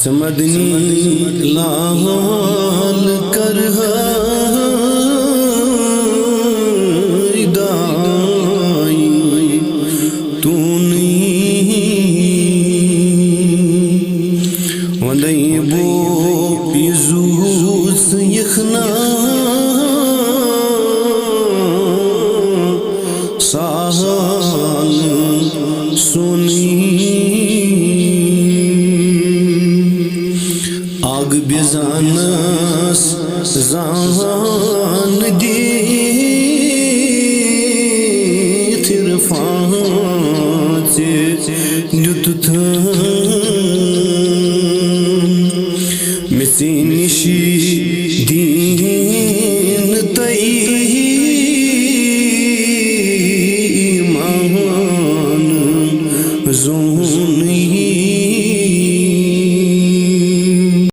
समदनी लाल कर दाई तूनी वदई बो पिजूस यखना साल सुनी आग बिजानस जान दी तिरफाचे दुत मिसी निशी